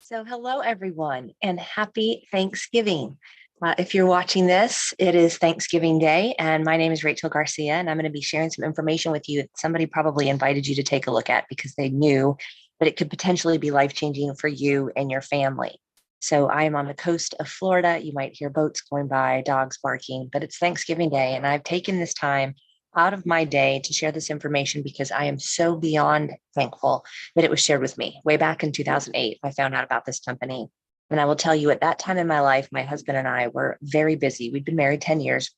So, hello everyone, and happy Thanksgiving. If you're watching this, it is Thanksgiving Day, and my name is Rachel Garcia, and I'm going to be sharing some information with you that somebody probably invited you to take a look at because they knew that it could potentially be life changing for you and your family. So, I am on the coast of Florida. You might hear boats going by, dogs barking, but it's Thanksgiving Day, and I've taken this time out of my day to share this information because I am so beyond thankful that it was shared with me way back in 2008. I found out about this company. And I will tell you, at that time in my life, my husband and I were very busy. We'd been married 10 years.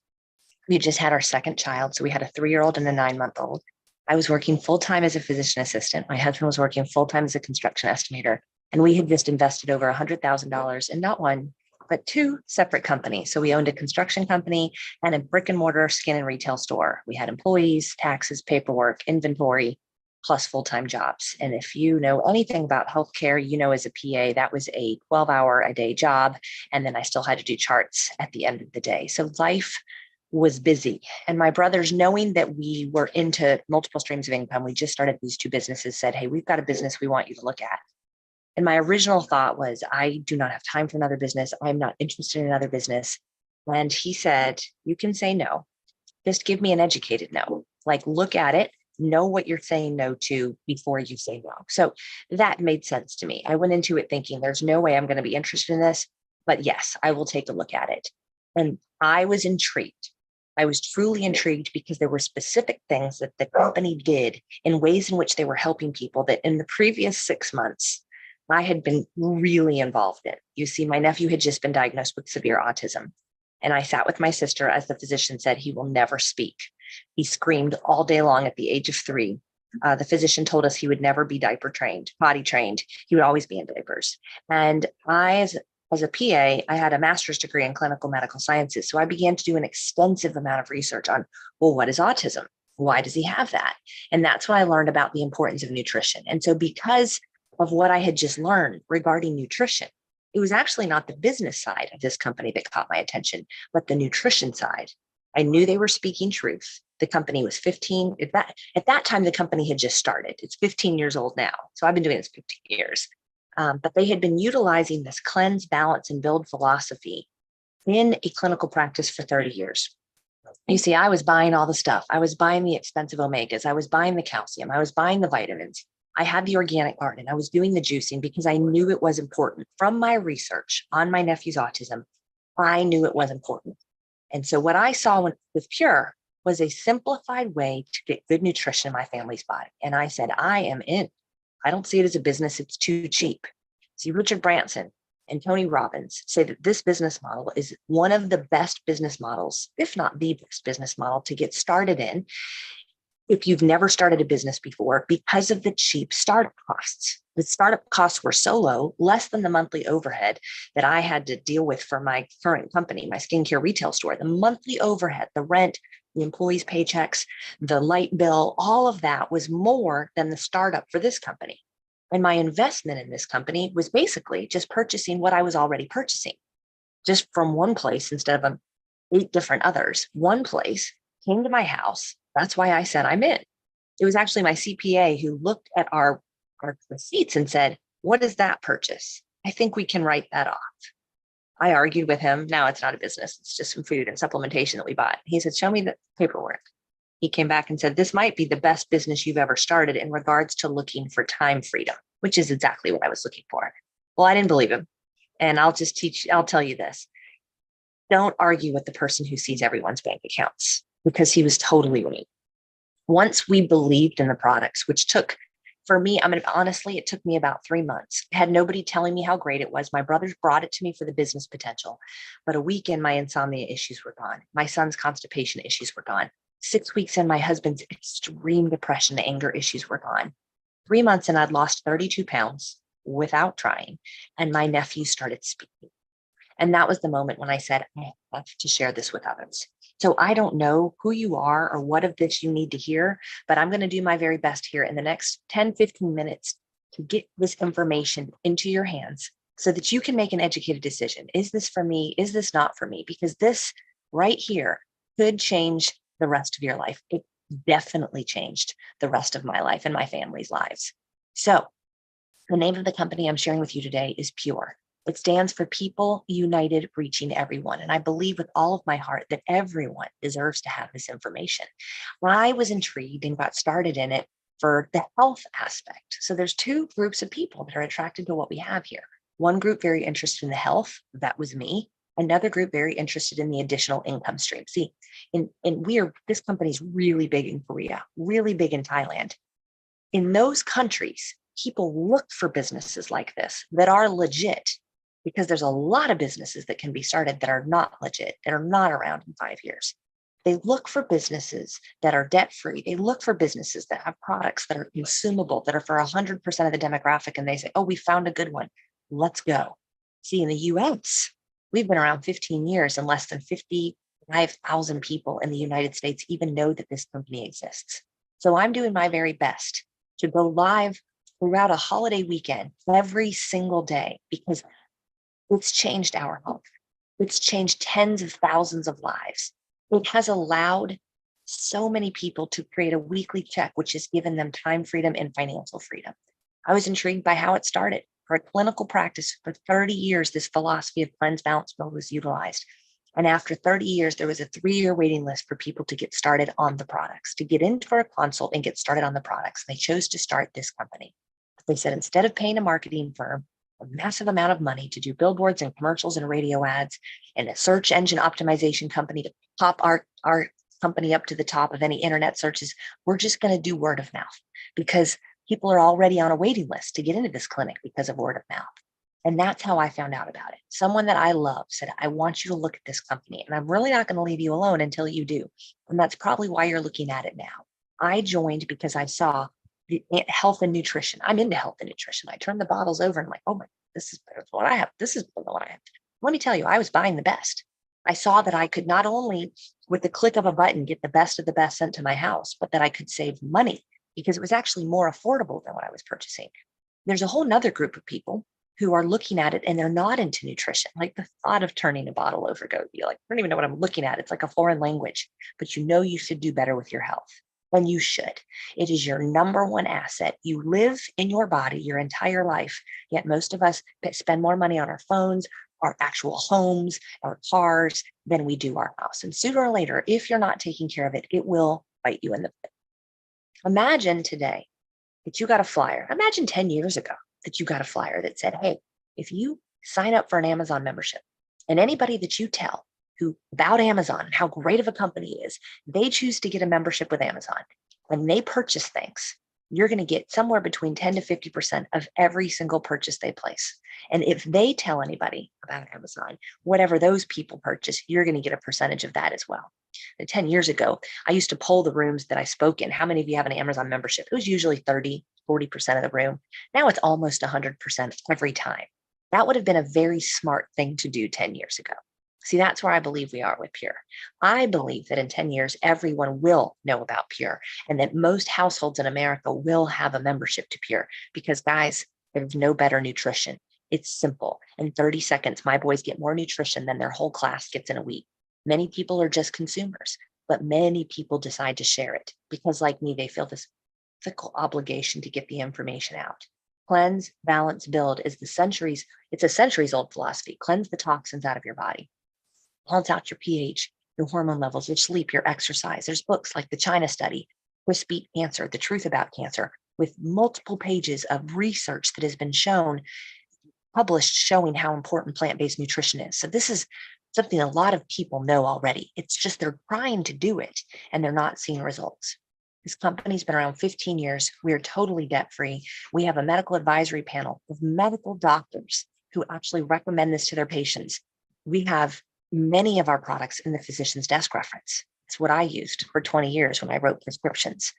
We just had our second child. So we had a 3-year-old and a 9-month-old. I was working full time as a physician assistant. My husband was working full time as a construction estimator. And we had just invested over $100,000 in not one, but two separate companies. So we owned a construction company and a brick and mortar skin and retail store. We had employees, taxes, paperwork, inventory, plus full-time jobs. And if you know anything about healthcare, you know, as a PA, that was a 12-hour a day job. And then I still had to do charts at the end of the day. So life was busy. And my brothers, knowing that we were into multiple streams of income, we just started these two businesses, said, hey, we've got a business we want you to look at. And my original thought was, I do not have time for another business. I'm not interested in another business. And he said, you can say no. Just give me an educated no. Like, look at it, know what you're saying no to before you say no. So that made sense to me. I went into it thinking there's no way I'm going to be interested in this, but yes, I will take a look at it. And I was intrigued. I was truly intrigued because there were specific things that the company did in ways in which they were helping people that in the previous 6 months, I had been really involved in. You see, my nephew had just been diagnosed with severe autism. And I sat with my sister as the physician said, he will never speak. He screamed all day long at the age of 3. The physician told us he would never be diaper trained, potty trained. He would always be in diapers. And as a PA, I had a master's degree in clinical medical sciences. So I began to do an extensive amount of research on, well, what is autism? Why does he have that? And that's when I learned about the importance of nutrition. And so because of what I had just learned regarding nutrition, it was actually not the business side of this company that caught my attention, but the nutrition side. I knew they were speaking truth. The company was 15. At that time, the company had just started. It's 15 years old now. So I've been doing this 15 years. But they had been utilizing this cleanse, balance, and build philosophy in a clinical practice for 30 years. You see, I was buying all the stuff. I was buying the expensive omegas. I was buying the calcium. I was buying the vitamins. I had the organic garden. I was doing the juicing because I knew it was important. From my research on my nephew's autism, I knew it was important. And so what I saw with Pure was a simplified way to get good nutrition in my family's body. And I said, I am in. I don't see it as a business. It's too cheap. See, Richard Branson and Tony Robbins say that this business model is one of the best business models, if not the best business model to get started in if you've never started a business before, because of the cheap startup costs. The startup costs were so low, less than the monthly overhead that I had to deal with for my current company, my skincare retail store. The monthly overhead, the rent, the employees' paychecks, the light bill, all of that was more than the startup for this company. And my investment in this company was basically just purchasing what I was already purchasing, just from one place instead of 8 different others. One place came to my house. That's why I said I'm in. It was actually my CPA who looked at our receipts and said, what is that purchase? I think we can write that off. I argued with him. Now it's not a business. It's just some food and supplementation that we bought. He said, show me the paperwork. He came back and said, this might be the best business you've ever started in regards to looking for time freedom, which is exactly what I was looking for. Well, I didn't believe him. And I'll tell you this. Don't argue with the person who sees everyone's bank accounts, because he was totally right. Once we believed in the products, which took, for me, honestly, it took me about 3 months. I had nobody telling me how great it was. My brothers brought it to me for the business potential. But a week in, my insomnia issues were gone. My son's constipation issues were gone. 6 weeks in, my husband's extreme depression, anger issues were gone. 3 months in, I'd lost 32 pounds without trying. And my nephew started speaking. And that was the moment when I said, I have to share this with others. So I don't know who you are or what of this you need to hear, but I'm going to do my very best here in the next 10, 15 minutes to get this information into your hands so that you can make an educated decision. Is this for me? Is this not for me? Because this right here could change the rest of your life. It definitely changed the rest of my life and my family's lives. So The name of the company I'm sharing with you today is Pure. It stands for People United Reaching Everyone. And I believe with all of my heart that everyone deserves to have this information. I was intrigued and got started in it for the health aspect. So there's two groups of people that are attracted to what we have here. One group very interested in the health, that was me. Another group very interested in the additional income stream. See, this company's really big in Korea, really big in Thailand. In those countries, people look for businesses like this that are legit, because there's a lot of businesses that can be started that are not legit, that are not around in 5 years. They look for businesses that are debt-free. They look for businesses that have products that are consumable, that are for 100% of the demographic. And they say, oh, we found a good one. Let's go. See, in the US, we've been around 15 years and less than 55,000 people in the United States even know that this company exists. So I'm doing my very best to go live throughout a holiday weekend every single day, because it's changed our health. It's changed tens of thousands of lives. It has allowed so many people to create a weekly check, which has given them time freedom and financial freedom. I was intrigued by how it started. For a clinical practice for 30 years, this philosophy of cleanse, balance, build was utilized. And after 30 years, there was a 3-year waiting list for people to get started on the products, to get in for a consult and get started on the products. They chose to start this company. They said, instead of paying a marketing firm a massive amount of money to do billboards and commercials and radio ads and a search engine optimization company to pop our company up to the top of any internet searches, we're just going to do word of mouth, because people are already on a waiting list to get into this clinic because of word of mouth. And that's how I found out about it. Someone that I love said, I want you to look at this company, and I'm really not going to leave you alone until you do. And that's probably why you're looking at it now. I joined because I saw the health and nutrition. I'm into health and nutrition. I turned the bottles over and I'm like, oh my, this is better than what I have. This is better than what I have. Let me tell you, I was buying the best. I saw that I could not only, with the click of a button, get the best of the best sent to my house, but that I could save money because it was actually more affordable than what I was purchasing. There's a whole nother group of people who are looking at it and they're not into nutrition. Like the thought of turning a bottle over go be like, I don't even know what I'm looking at. It's like a foreign language, but you know you should do better with your health. And you should. It is your number one asset. You live in your body your entire life, yet most of us spend more money on our phones, our actual homes, our cars than we do our house. And sooner or later, if you're not taking care of it, it will bite you in the butt. Imagine today that you got a flyer. Imagine 10 years ago that you got a flyer that said, hey, if you sign up for an Amazon membership, and anybody that you tell who about Amazon and how great of a company it is, they choose to get a membership with Amazon. When they purchase things, you're going to get somewhere between 10 to 50% of every single purchase they place. And if they tell anybody about Amazon, whatever those people purchase, you're going to get a percentage of that as well. And 10 years ago, I used to poll the rooms that I spoke in. How many of you have an Amazon membership? It was usually 30, 40% of the room. Now it's almost 100% every time. That would have been a very smart thing to do 10 years ago. See, that's where I believe we are with Pure. I believe that in 10 years, everyone will know about Pure, and that most households in America will have a membership to Pure, because guys, there's no better nutrition. It's simple. In 30 seconds, my boys get more nutrition than their whole class gets in a week. Many people are just consumers, but many people decide to share it because, like me, they feel this ethical obligation to get the information out. Cleanse, balance, build is it's a centuries old philosophy. Cleanse the toxins out of your body. Balance out your pH, your hormone levels, your sleep, your exercise. There's books like the China Study, Twist Beat Cancer, The Truth About Cancer, with multiple pages of research that has been published showing how important plant-based nutrition is. So this is something a lot of people know already. It's just they're trying to do it and they're not seeing results. This company's been around 15 years. We are totally debt-free. We have a medical advisory panel of medical doctors who actually recommend this to their patients. We have many of our products in the physician's desk reference. It's what I used for 20 years when I wrote prescriptions.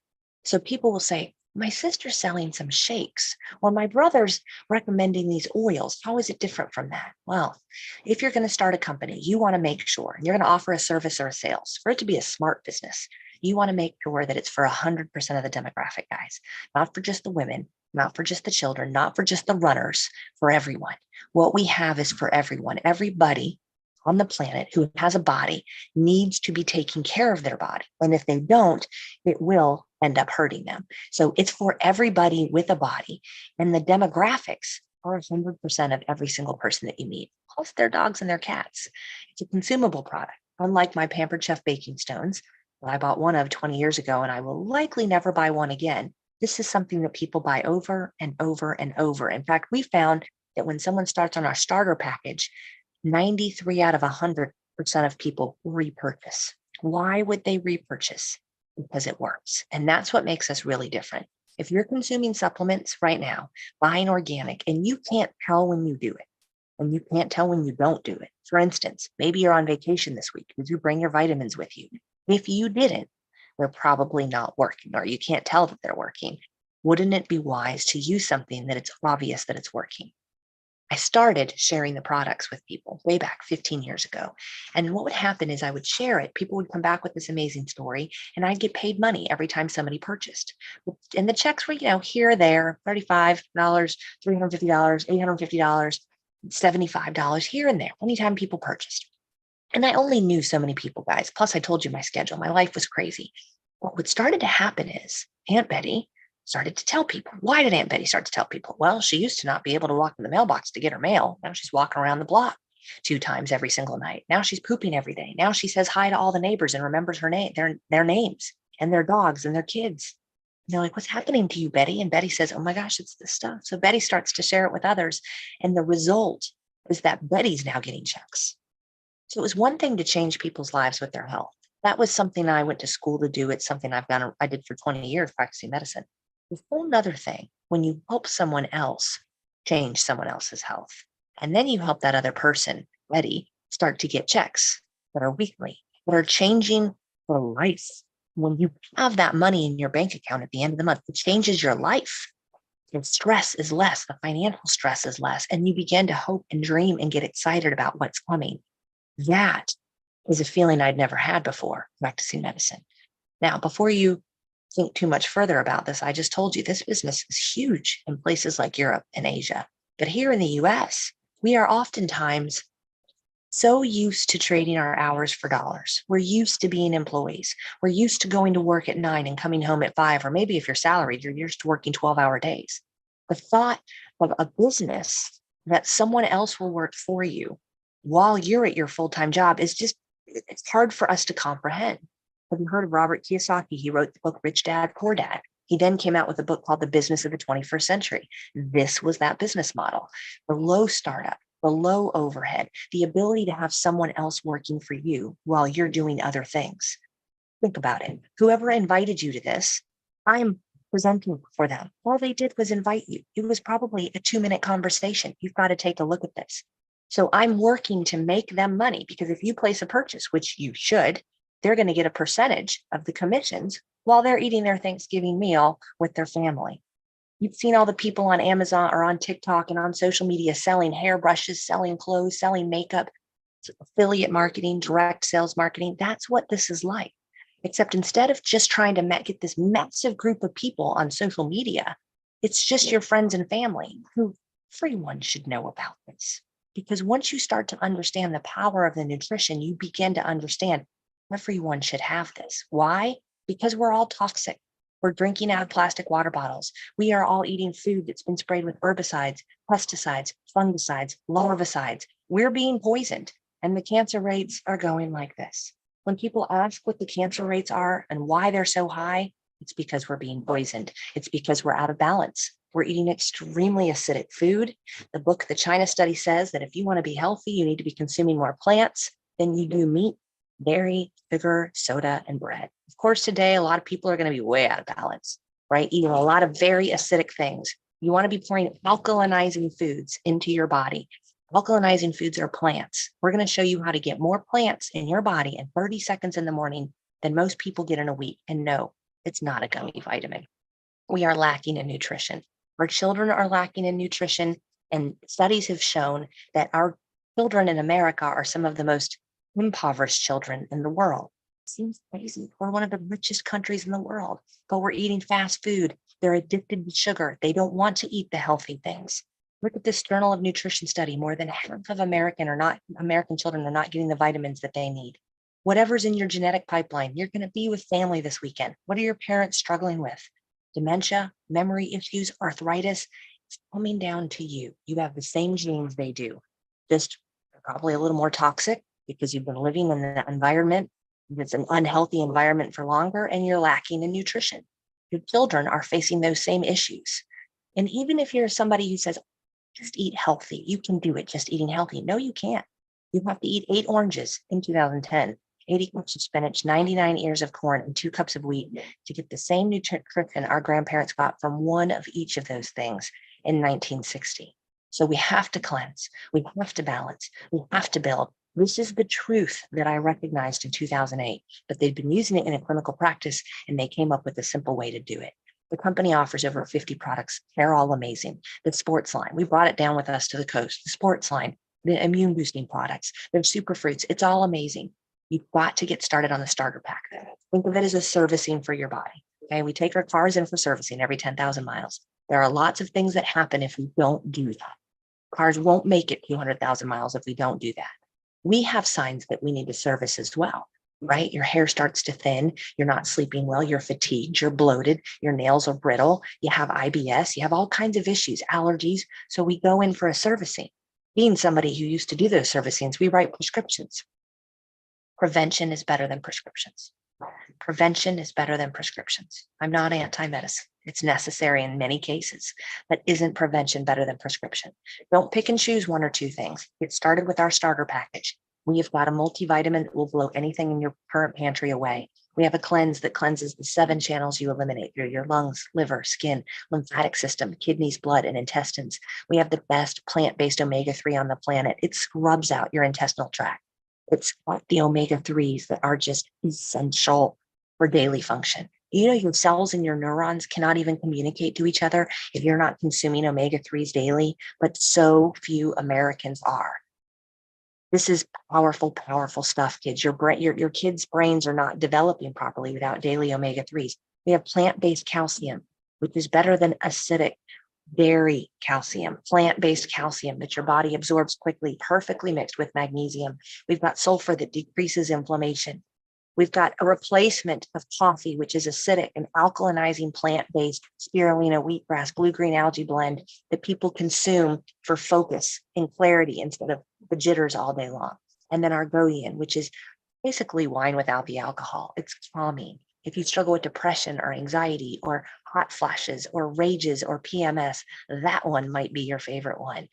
So people will say, my sister's selling some shakes, or my brother's recommending these oils. How is it different from that? Well, if you're going to start a company, you want to make sure, and you're going to offer a service or a sales, for it to be a smart business, you want to make sure that it's for 100% of the demographic, guys, not for just the women, not for just the children, not for just the runners, for everyone. What we have is for everyone. Everybody on the planet who has a body needs to be taking care of their body. And if they don't, it will end up hurting them. So it's for everybody with a body. And the demographics are 100% of every single person that you meet, plus their dogs and their cats. It's a consumable product. Unlike my Pampered Chef baking stones that I bought one of 20 years ago, and I will likely never buy one again. This is something that people buy over and over and over. In fact, we found that when someone starts on our starter package, 93 out of 100% of people repurchase. Why would they repurchase? Because it works. And that's what makes us really different. If you're consuming supplements right now, buying organic, and you can't tell when you do it, and you can't tell when you don't do it. For instance, maybe you're on vacation this week. Did you bring your vitamins with you? If you didn't, they're probably not working, or you can't tell that they're working. Wouldn't it be wise to use something that it's obvious that it's working? I started sharing the products with people way back 15 years ago. And what would happen is I would share it. People would come back with this amazing story, and I'd get paid money every time somebody purchased. And the checks were, here or there, $35, $350, $850, $75 here and there, anytime people purchased. And I only knew so many people, guys. Plus, I told you my schedule. My life was crazy. But what started to happen is Aunt Betty started to tell people. Why did Aunt Betty start to tell people? Well, she used to not be able to walk in the mailbox to get her mail. Now she's walking around the block 2 times every single night. Now she's pooping every day. Now she says hi to all the neighbors and remembers her name, their names and their dogs and their kids. And they're like, what's happening to you, Betty? And Betty says, oh my gosh, it's this stuff. So Betty starts to share it with others. And the result is that Betty's now getting checks. So it was one thing to change people's lives with their health. That was something I went to school to do. It's something I did for 20 years practicing medicine. It's a whole nother thing when you help someone else change someone else's health. And then you help that other person, Betty, start to get checks that are weekly, that are changing their life. When you have that money in your bank account at the end of the month, it changes your life. Your stress is less, the financial stress is less, and you begin to hope and dream and get excited about what's coming. That is a feeling I'd never had before practicing medicine. Now, before you think too much further about this, I just told you this business is huge in places like Europe and Asia. But here in the US, we are oftentimes so used to trading our hours for dollars. We're used to being employees. We're used to going to work at 9 and coming home at 5, or maybe if you're salaried, you're used to working 12-hour days. The thought of a business that someone else will work for you while you're at your full-time job is just, it's hard for us to comprehend. Have you heard of Robert Kiyosaki? He wrote the book Rich Dad, Poor Dad. He then came out with a book called The Business of the 21st Century. This was that business model. The low startup, the low overhead, the ability to have someone else working for you while you're doing other things. Think about it. Whoever invited you to this, I'm presenting for them. All they did was invite you. It was probably a 2-minute conversation. You've got to take a look at this. So I'm working to make them money, because if you place a purchase, which you should, they're going to get a percentage of the commissions while they're eating their Thanksgiving meal with their family. You've seen all the people on Amazon or on TikTok and on social media selling hairbrushes, selling clothes, selling makeup, affiliate marketing, direct sales marketing. That's what this is like. Except instead of just trying to get this massive group of people on social media, it's just your friends and family who everyone should know about this. Because once you start to understand the power of the nutrition, you begin to understand everyone should have this. Why? Because we're all toxic. We're drinking out of plastic water bottles. We are all eating food that's been sprayed with herbicides, pesticides, fungicides, larvicides. We're being poisoned, and the cancer rates are going like this. When people ask what the cancer rates are and why they're so high, it's because we're being poisoned. It's because we're out of balance. We're eating extremely acidic food. The book, The China Study, says that if you want to be healthy, you need to be consuming more plants than you do meat, dairy, sugar, soda, and bread. Of course, today, a lot of people are going to be way out of balance, right? Eating a lot of very acidic things. You want to be pouring alkalinizing foods into your body. Alkalinizing foods are plants. We're going to show you how to get more plants in your body in 30 seconds in the morning than most people get in a week. And no, it's not a gummy vitamin. We are lacking in nutrition. Our children are lacking in nutrition. And studies have shown that our children in America are some of the most impoverished children in the world. It seems crazy. We're one of the richest countries in the world, but we're eating fast food. They're addicted to sugar. They don't want to eat the healthy things. Look at this Journal of Nutrition study. More than half of American children are not getting the vitamins that they need. Whatever's in your genetic pipeline, you're going to be with family this weekend. What are your parents struggling with? Dementia, memory issues, arthritis. It's coming down to you. You have the same genes they do, just probably a little more toxic because you've been living in an environment that's an unhealthy environment for longer, and you're lacking in nutrition. Your children are facing those same issues. And even if you're somebody who says, just eat healthy. You can do it just eating healthy. No, you can't. You have to eat 8 oranges in 2010, 80 cups of spinach, 99 ears of corn, and 2 cups of wheat to get the same nutrition our grandparents got from one of each of those things in 1960. So we have to cleanse. We have to balance. We have to build. This is the truth that I recognized in 2008, but they've been using it in a clinical practice, and they came up with a simple way to do it. The company offers over 50 products. They're all amazing. The sports line, we brought it down with us to the coast. The sports line, the immune boosting products, their super fruits. It's all amazing. You've got to get started on the starter pack. Think of it as a servicing for your body. Okay. We take our cars in for servicing every 10,000 miles. There are lots of things that happen if we don't do that. Cars won't make it 200,000 miles if we don't do that. We have signs that we need to service as well. Right? Your hair starts to thin. You're not sleeping well. You're fatigued. You're bloated. Your nails are brittle. You have IBS. You have all kinds of issues, allergies. So we go in for a servicing. Being somebody who used to do those servicings, we write prescriptions. Prevention is better than prescriptions. Prevention is better than prescriptions. I'm not anti-medicine. It's necessary in many cases, but isn't prevention better than prescription? Don't pick and choose one or two things. Get started with our starter package. We have got a multivitamin that will blow anything in your current pantry away. We have a cleanse that cleanses the 7 channels you eliminate through your lungs, liver, skin, lymphatic system, kidneys, blood, and intestines. We have the best plant-based omega-3 on the planet. It scrubs out your intestinal tract. It's got the omega-3s that are just essential for daily function. You know, your cells and your neurons cannot even communicate to each other if you're not consuming omega-3s daily, but so few Americans are. This is powerful, powerful stuff, kids. Your kids' brains are not developing properly without daily omega-3s. We have plant-based calcium, which is better than acidic dairy calcium, plant-based calcium that your body absorbs quickly, perfectly mixed with magnesium. We've got sulfur that decreases inflammation. We've got a replacement of coffee, which is acidic and alkalinizing plant-based spirulina, wheatgrass, blue-green algae blend that people consume for focus and clarity instead of the jitters all day long. And then our Goyen, which is basically wine without the alcohol. It's calming. If you struggle with depression or anxiety or hot flashes or rages or PMS, that one might be your favorite one.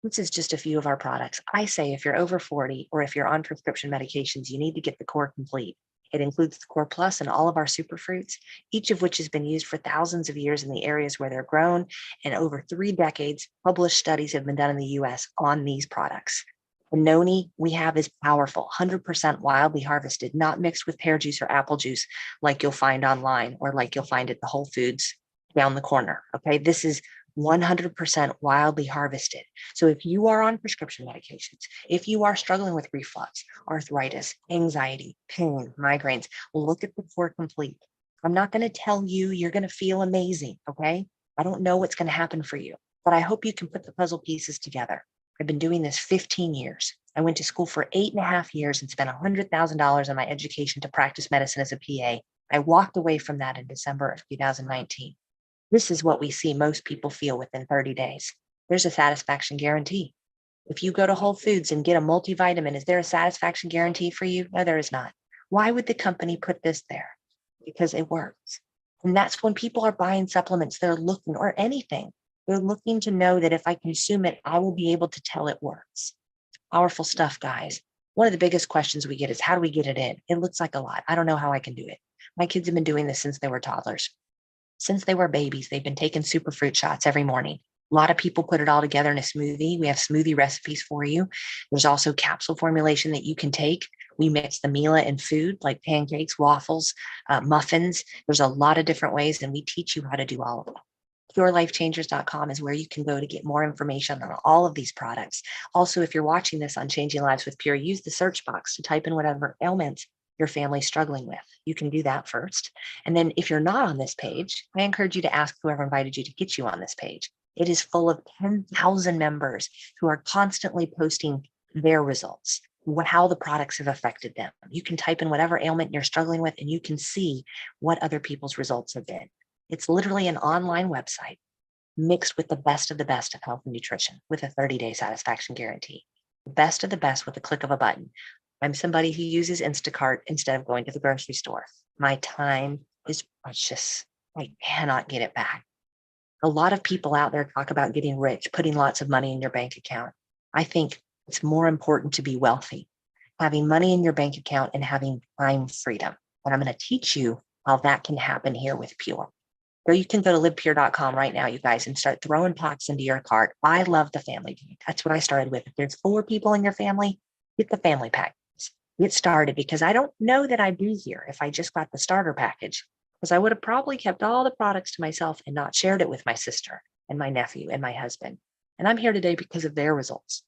This is just a few of our products. I say if you're over 40 or if you're on prescription medications, you need to get the Core Complete. It includes the Core Plus and all of our superfruits, each of which has been used for thousands of years in the areas where they're grown, and over 3 decades, published studies have been done in the US on these products. The noni we have is powerful, 100% wildly harvested, not mixed with pear juice or apple juice like you'll find online or like you'll find at the Whole Foods down the corner. Okay, this is 100% wildly harvested. So if you are on prescription medications, if you are struggling with reflux, arthritis, anxiety, pain, migraines, look at the Core Complete. I'm not going to tell you you're going to feel amazing, okay? I don't know what's going to happen for you, but I hope you can put the puzzle pieces together. I've been doing this 15 years. I went to school for 8.5 years and spent $100,000 on my education to practice medicine as a PA. I walked away from that in December of 2019. This is what we see most people feel within 30 days. There's a satisfaction guarantee. If you go to Whole Foods and get a multivitamin, is there a satisfaction guarantee for you? No, there is not. Why would the company put this there? Because it works. And that's when people are buying supplements, they're looking, or anything, they're looking to know that if I consume it, I will be able to tell it works. Powerful stuff, guys. One of the biggest questions we get is, how do we get it in? It looks like a lot. I don't know how I can do it. My kids have been doing this since they were toddlers. Since they were babies, they've been taking superfruit shots every morning. A lot of people put it all together in a smoothie. We have smoothie recipes for you. There's also capsule formulation that you can take. We mix the Mila in food like pancakes, waffles, muffins. There's a lot of different ways, and we teach you how to do all of them. PureLifeChangers.com is where you can go to get more information on all of these products. Also, if you're watching this on Changing Lives with Pure, use the search box to type in whatever ailments your family's struggling with. You can do that first. And then if you're not on this page, I encourage you to ask whoever invited you to get you on this page. It is full of 10,000 members who are constantly posting their results, how the products have affected them. You can type in whatever ailment you're struggling with, and you can see what other people's results have been. It's literally an online website mixed with the best of health and nutrition with a 30-day satisfaction guarantee. The best of the best with a click of a button. I'm somebody who uses Instacart instead of going to the grocery store. My time is precious. I cannot get it back. A lot of people out there talk about getting rich, putting lots of money in your bank account. I think it's more important to be wealthy, having money in your bank account and having time freedom. And I'm going to teach you how that can happen here with Pure. Or you can go to livepure.com right now, you guys, and start throwing packs into your cart. I love the family pack. That's what I started with. If there's 4 people in your family, get the family pack. Get started, because I don't know that I'd be here if I just got the starter package, because I would have probably kept all the products to myself and not shared it with my sister and my nephew and my husband. And I'm here today because of their results.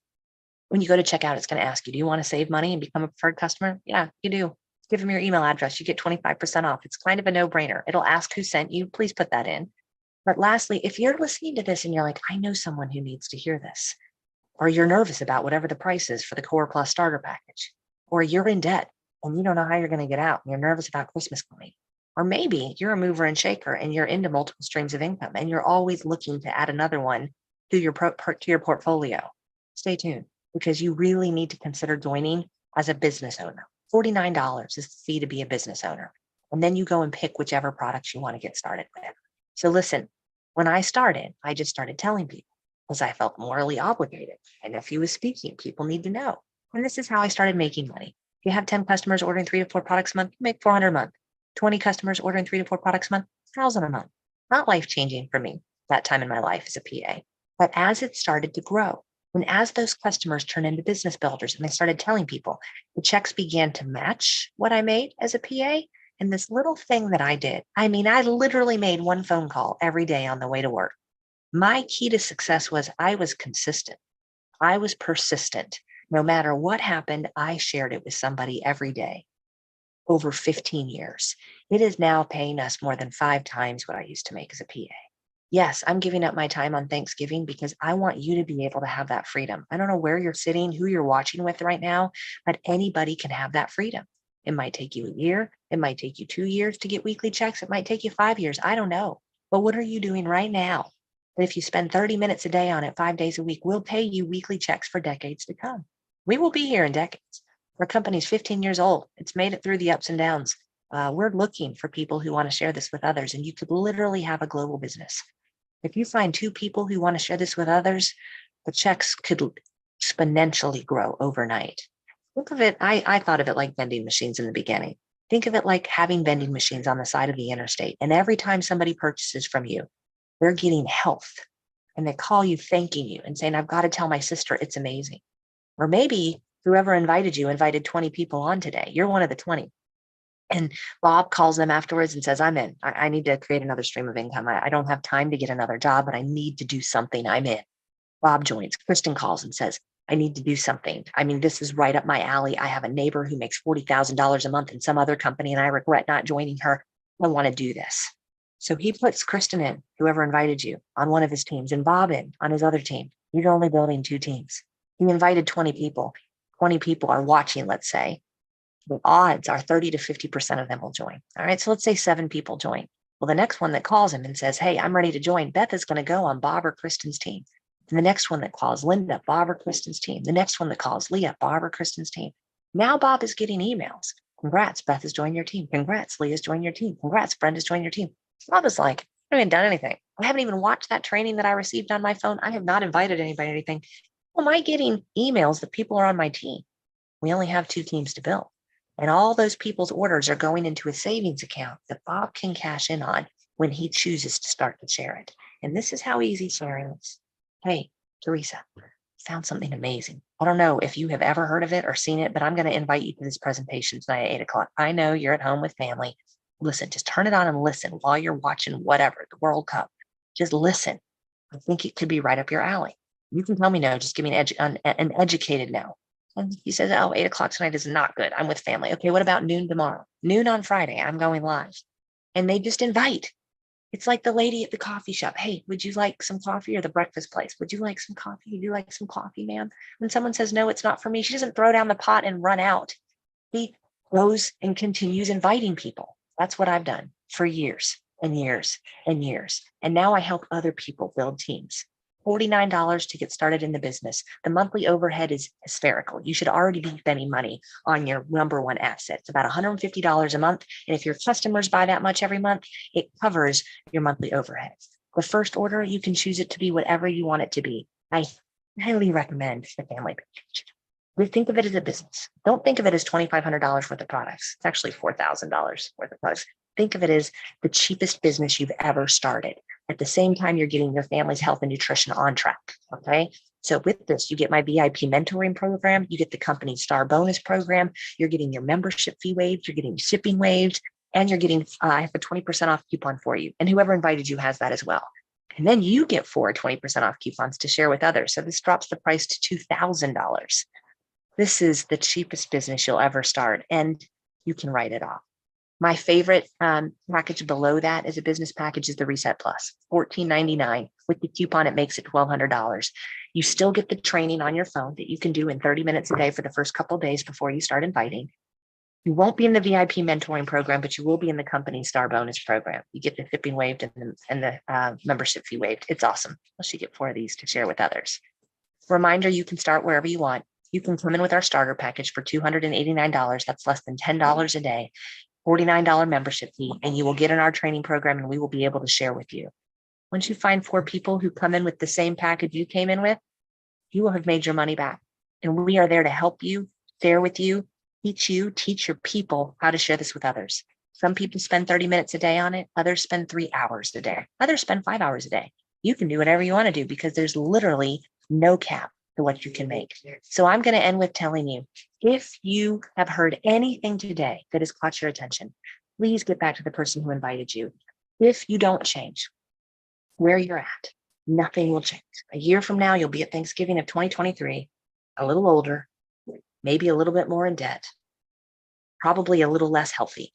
When you go to checkout, it's going to ask you, do you want to save money and become a preferred customer? Yeah, you do. Give them your email address. You get 25% off. It's kind of a no-brainer. It'll ask who sent you. Please put that in. But lastly, if you're listening to this and you're like, I know someone who needs to hear this, or you're nervous about whatever the price is for the Core Plus starter package, or you're in debt and you don't know how you're going to get out and you're nervous about Christmas coming, or maybe you're a mover and shaker and you're into multiple streams of income and you're always looking to add another one to your portfolio, stay tuned, because you really need to consider joining as a business owner. $49 is the fee to be a business owner. And then you go and pick whichever products you want to get started with. So listen, when I started, I just started telling people because I felt morally obligated. And if he was speaking, people need to know. And this is how I started making money. If you have 10 customers ordering 3 to 4 products a month, you make $400 a month. 20 customers ordering 3 to 4 products a month, $1,000 a month. Not life-changing for me that time in my life as a PA. But as it started to grow, and as those customers turned into business builders and they started telling people, the checks began to match what I made as a PA. And this little thing that I did, I mean, I literally made one phone call every day on the way to work. My key to success was I was consistent. I was persistent. No matter what happened, I shared it with somebody every day over 15 years. It is now paying us more than 5 times what I used to make as a PA. Yes, I'm giving up my time on Thanksgiving because I want you to be able to have that freedom. I don't know where you're sitting, who you're watching with right now, but anybody can have that freedom. It might take you a year. It might take you 2 years to get weekly checks. It might take you 5 years. I don't know. But what are you doing right now? That if you spend 30 minutes a day on it, 5 days a week, we'll pay you weekly checks for decades to come. We will be here in decades. Our company's 15 years old. It's made it through the ups and downs. We're looking for people who want to share this with others, and you could literally have a global business. If you find 2 people who want to share this with others, the checks could exponentially grow overnight. Think of it, I thought of it like vending machines in the beginning. Think of it like having vending machines on the side of the interstate. And every time somebody purchases from you, they're getting health. And they call you thanking you and saying, I've got to tell my sister it's amazing. Or maybe whoever invited you invited 20 people on today. You're one of the 20. And Bob calls them afterwards and says, I'm in. I need to create another stream of income. I don't have time to get another job, but I need to do something. I'm in. Bob joins. Kristen calls and says, I need to do something. I mean, this is right up my alley. I have a neighbor who makes $40,000 a month in some other company, and I regret not joining her. I want to do this. So he puts Kristen in, whoever invited you, on one of his teams, and Bob in on his other team. You're only building 2 teams. He invited 20 people. 20 people are watching, let's say. The odds are 30 to 50% of them will join. All right. So let's say 7 people join. Well, the next one that calls him and says, hey, I'm ready to join, Beth is going to go on Bob or Kristen's team. And the next one that calls Linda, Bob or Kristen's team. The next one that calls Leah, Bob or Kristen's team. Now Bob is getting emails. Congrats, Beth has joined your team. Congrats, Leah's joined your team. Congrats, Brenda's joined your team. Bob is like, I haven't even done anything. I haven't even watched that training that I received on my phone. I have not invited anybody anything. Well, am I getting emails that people are on my team? We only have 2 teams to build. And all those people's orders are going into a savings account that Bob can cash in on when he chooses to start to share it. And this is how easy sharing is. Hey, Teresa, found something amazing. I don't know if you have ever heard of it or seen it, but I'm going to invite you to this presentation tonight at 8:00. I know you're at home with family. Listen, just turn it on and listen while you're watching whatever, the World Cup. Just listen. I think it could be right up your alley. You can tell me no, just give me an educated no. And he says, oh, 8:00 tonight is not good. I'm with family. Okay, what about noon tomorrow? Noon on Friday, I'm going live. And they just invite. It's like the lady at the coffee shop. Hey, would you like some coffee? Or the breakfast place? Would you like some coffee? Would you like some coffee, ma'am? When someone says, no, it's not for me, she doesn't throw down the pot and run out. She goes and continues inviting people. That's what I've done for years and years and years. And now I help other people build teams. $49 to get started in the business. The monthly overhead is hysterical. You should already be spending money on your number one asset. It's about $150 a month. And if your customers buy that much every month, it covers your monthly overhead. The first order, you can choose it to be whatever you want it to be. I highly recommend the family package. We think of it as a business. Don't think of it as $2,500 worth of products. It's actually $4,000 worth of products. Think of it as the cheapest business you've ever started. At the same time, you're getting your family's health and nutrition on track. Okay. So with this, you get my VIP mentoring program. You get the company star bonus program. You're getting your membership fee waived. You're getting shipping waived. And you're getting, I have a 20% off coupon for you. And whoever invited you has that as well. And then you get 20% off coupons to share with others. So this drops the price to $2,000. This is the cheapest business you'll ever start, and you can write it off. My favorite package below that is a business package is the Reset Plus, $14.99. With the coupon, it makes it $1,200. You still get the training on your phone that you can do in 30 minutes a day for the first couple of days before you start inviting. You won't be in the VIP mentoring program, but you will be in the company star bonus program. You get the shipping waived and the membership fee waived. It's awesome. Plus, you get 4 of these to share with others. Reminder, you can start wherever you want. You can come in with our starter package for $289. That's less than $10 a day, $49 membership fee, and you will get in our training program and we will be able to share with you. Once you find 4 people who come in with the same package you came in with, you will have made your money back. And we are there to help you, share with you, teach your people how to share this with others. Some people spend 30 minutes a day on it. Others spend 3 hours a day. Others spend 5 hours a day. You can do whatever you want to do because there's literally no cap to what you can make. So I'm going to end with telling you, if you have heard anything today that has caught your attention, please get back to the person who invited you. If you don't change where you're at, nothing will change. A year from now, you'll be at Thanksgiving of 2023, a little older, maybe a little bit more in debt, probably a little less healthy,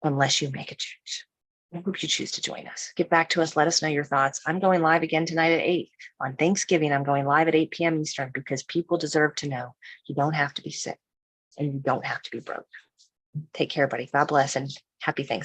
unless you make a change. I hope you choose to join us. Get back to us. Let us know your thoughts. I'm going live again tonight at 8. On Thanksgiving, I'm going live at 8 p.m. Eastern because people deserve to know you don't have to be sick and you don't have to be broke. Take care, buddy. God bless and happy Thanksgiving.